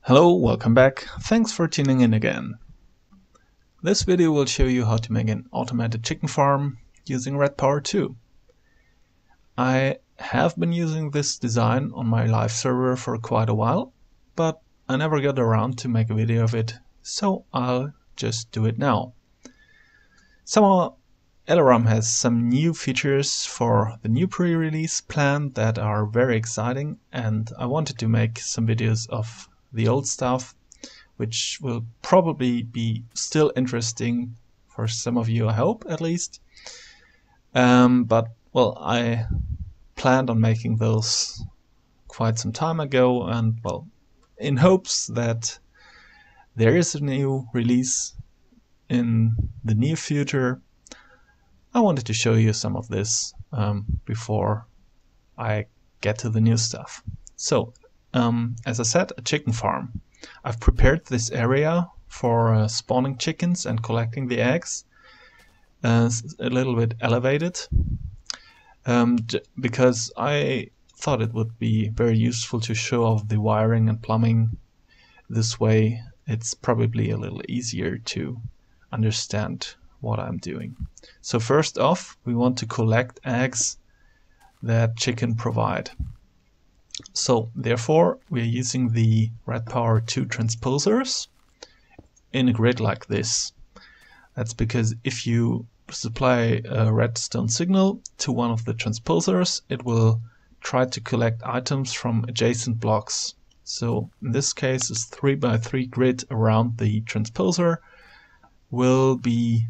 Hello, welcome back. Thanks for tuning in again. This video will show you how to make an automated chicken farm using RedPower2. I have been using this design on my live server for quite a while, but I never got around to make a video of it, so I'll just do it now. Somehow Eloraam has some new features for the new pre-release plan that are very exciting, and I wanted to make some videos of the old stuff, which will probably be still interesting for some of you, I hope, at least. But well, I planned on making those quite some time ago, and well, in hopes that there is a new release in the near future, I wanted to show you some of this before I get to the new stuff. So, as I said, a chicken farm. I've prepared this area for spawning chickens and collecting the eggs, a little bit elevated, because I thought it would be very useful to show off the wiring and plumbing. This way it's probably a little easier to understand what I'm doing. So first off, we want to collect eggs that chicken provide. So therefore we're using the RedPower2 transposers in a grid like this. That's because if you supply a redstone signal to one of the transposers, it will try to collect items from adjacent blocks. So in this case, this 3x3 grid around the transposer will be,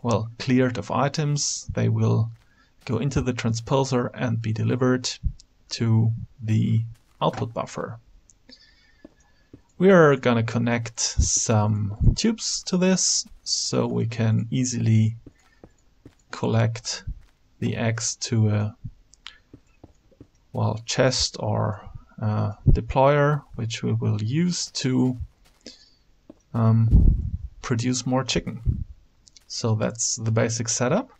well, cleared of items. They will go into the transposer and be delivered to the output buffer. We are gonna connect some tubes to this so we can easily collect the eggs to a, well, chest or deployer, which we will use to produce more chicken. So that's the basic setup.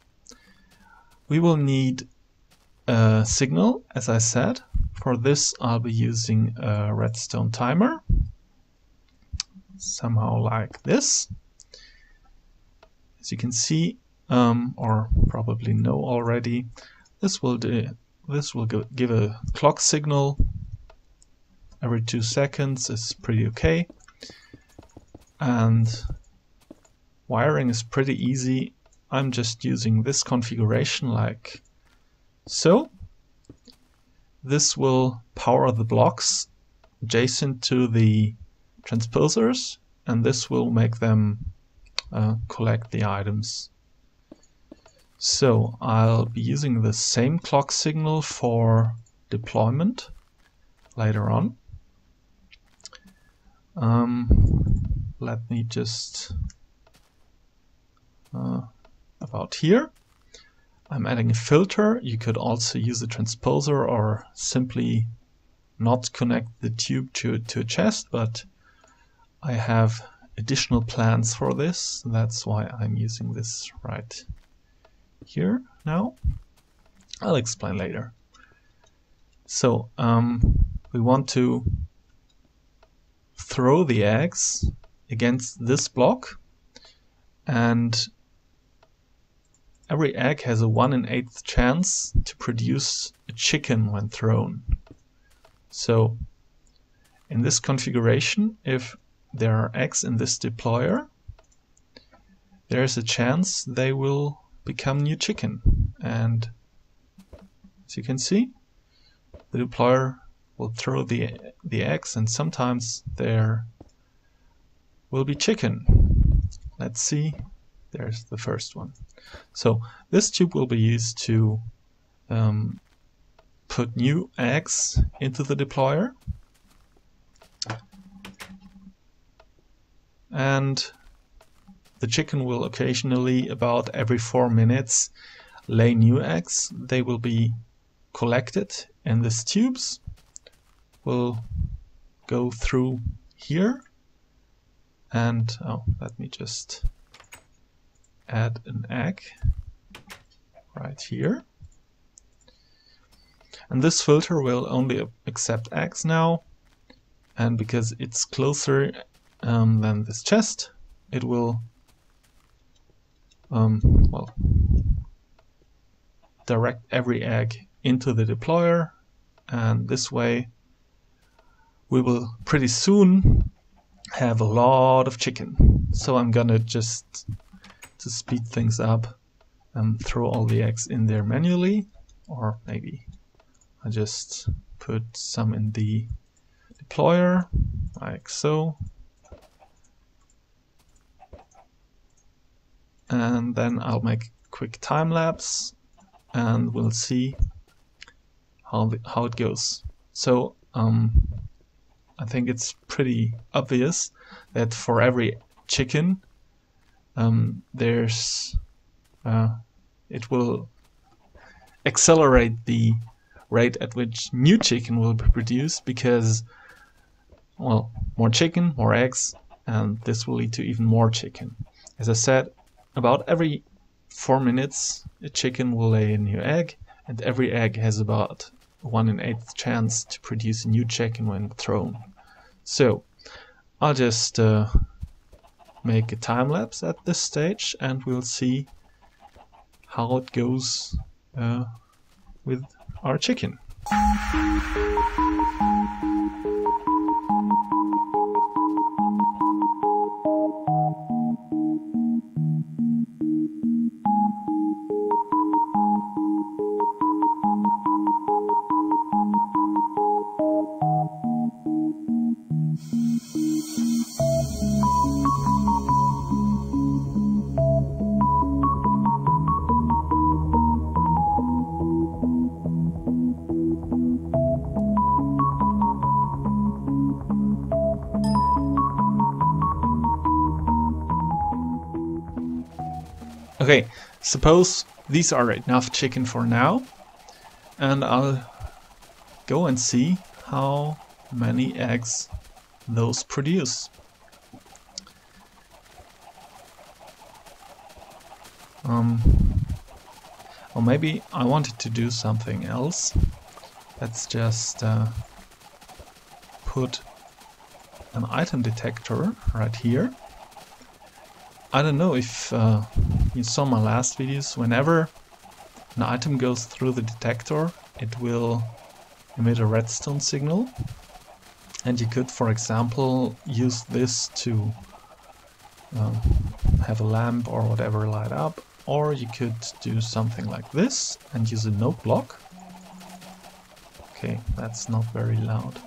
We will need a signal, as I said. For this I'll be using a redstone timer, somehow like this. As you can see, or probably know already, this will give a clock signal every 2 seconds. It's pretty okay, and wiring is pretty easy. I'm just using this configuration like so. This will power the blocks adjacent to the transposers, and this will make them collect the items. So I'll be using the same clock signal for deployment later on. Let me just about here. I'm adding a filter. You could also use a transposer or simply not connect the tube to a chest, but I have additional plans for this. That's why I'm using this right here now. I'll explain later. So we want to throw the eggs against this block, and every egg has a 1 in 8th chance to produce a chicken when thrown. So in this configuration, if there are eggs in this deployer, there is a chance they will become new chicken. And as you can see, the deployer will throw the eggs, and sometimes there will be chicken. Let's see. There's the first one. So this tube will be used to put new eggs into the deployer, and the chicken will occasionally, about every 4 minutes, lay new eggs. They will be collected in these tubes, will go through here, and let me just add an egg right here. And this filter will only accept eggs now, and because it's closer than this chest, it will well, direct every egg into the deployer, and this way we will pretty soon have a lot of chicken. So I'm gonna just, to speed things up, throw all the eggs in there manually, or maybe I just put some in the deployer like so, and then I'll make a quick time lapse and we'll see how it goes. So I think it's pretty obvious that for every chicken it will accelerate the rate at which new chicken will be produced, because, well, more chicken, more eggs, and this will lead to even more chicken. As I said, about every 4 minutes a chicken will lay a new egg, and every egg has about 1 in 8 chance to produce a new chicken when thrown. So I'll just make a time lapse at this stage, and we'll see how it goes with our chicken. Okay, suppose these are enough chicken for now, and I'll go and see how many eggs those produce. Or maybe I wanted to do something else. Let's just put an item detector right here. I don't know if you saw my last videos. Whenever an item goes through the detector, it will emit a redstone signal, and you could, for example, use this to have a lamp or whatever light up, or you could do something like this and use a note block. Okay, that's not very loud,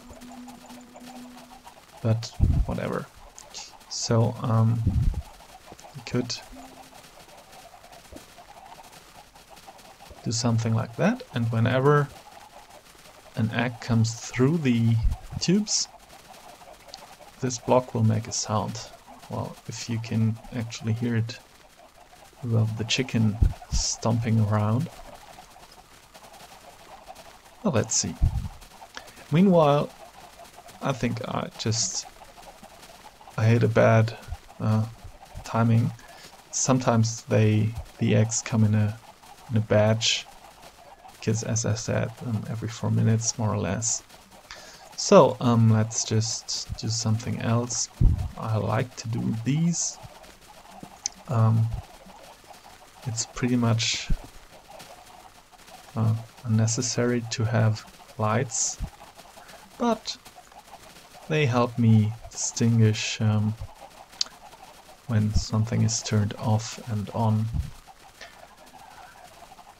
but whatever. So you could do something like that, and whenever an egg comes through the tubes, this block will make a sound. Well, if you can actually hear it above the chicken stomping around. Well, let's see. Meanwhile, I think I hit a bad timing. Sometimes the eggs come in a batch, because, as I said, every 4 minutes more or less. So let's just do something else. I like to do these. It's pretty much unnecessary to have lights, but they help me distinguish when something is turned off and on.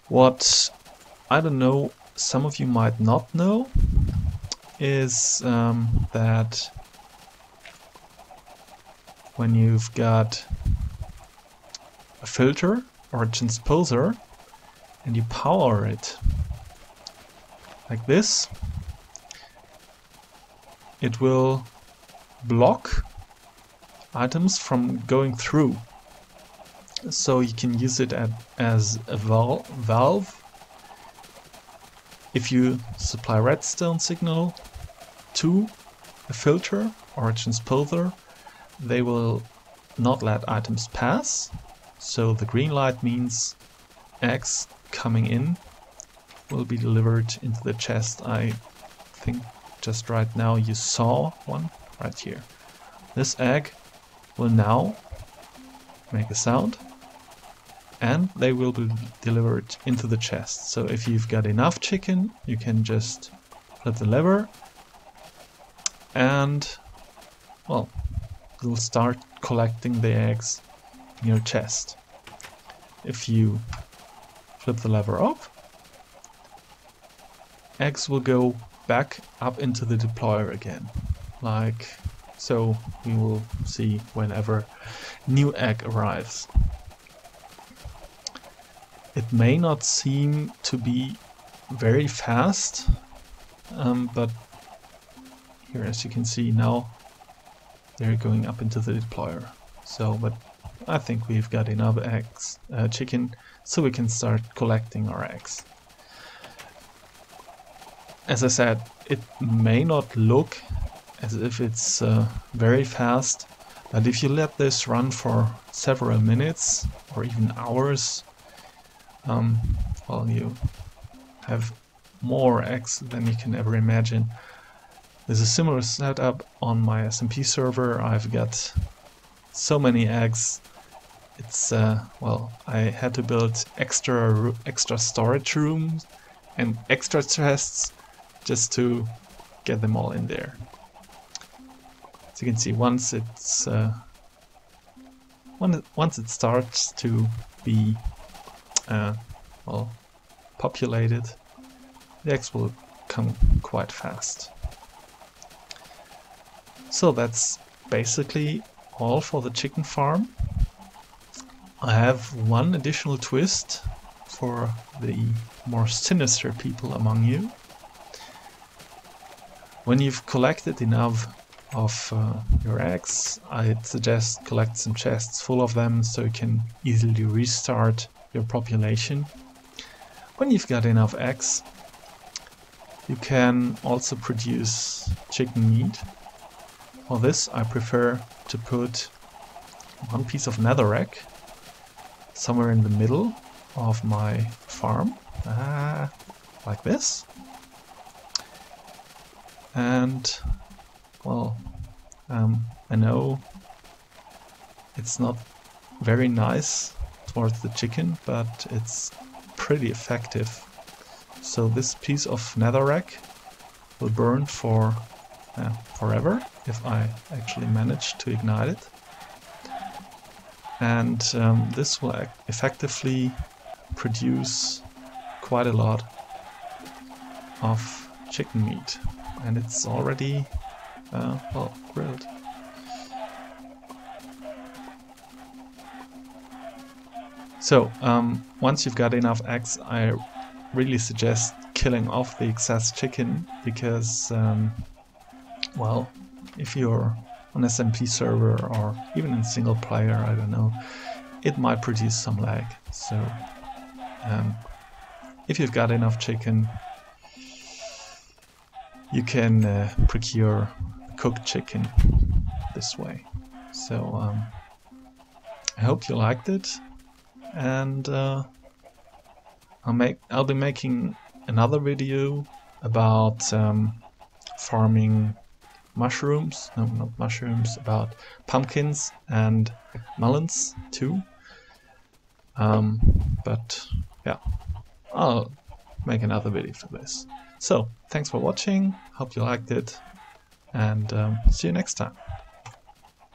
What I don't know, some of you might not know, is that when you've got a filter or a transposer and you power it like this, it will block items from going through. So you can use it as a valve. If you supply redstone signal to a filter or a transposer, they will not let items pass. So the green light means eggs coming in will be delivered into the chest. I think just right now you saw one right here. This egg will now make a sound and they will be delivered into the chest. So if you've got enough chicken, you can just flip the lever and, well, you'll start collecting the eggs in your chest. If you flip the lever up, eggs will go back up into the deployer again, like so. We will see whenever new egg arrives. It may not seem to be very fast, but here, as you can see now, they're going up into the deployer. So, but I think we've got enough eggs, chicken, so we can start collecting our eggs. As I said, it may not look as if it's very fast, but if you let this run for several minutes or even hours, well, you have more eggs than you can ever imagine. There's a similar setup on my SMP server. I've got so many eggs. It's well, I had to build extra storage rooms and extra chests just to get them all in there. As you can see, once it starts to be well, populated, the eggs will come quite fast. So that's basically all for the chicken farm. I have one additional twist for the more sinister people among you. When you've collected enough of your eggs, I'd suggest collect some chests full of them so you can easily restart your population. When you've got enough eggs, you can also produce chicken meat. For this, I prefer to put one piece of netherrack somewhere in the middle of my farm, like this. And, well, I know it's not very nice towards the chicken, but it's pretty effective. So this piece of netherrack will burn for forever if I actually manage to ignite it. And this will effectively produce quite a lot of chicken meat. And it's already, well, grilled. So, once you've got enough eggs, I really suggest killing off the excess chicken, because, well, if you're on SMP server or even in single player, I don't know, it might produce some lag. So, if you've got enough chicken, you can procure cooked chicken this way. So I hope you liked it, and I'll be making another video about farming mushrooms. No, not mushrooms, about pumpkins and melons too. But yeah, I'll make another video for this. So, thanks for watching, hope you liked it, and see you next time.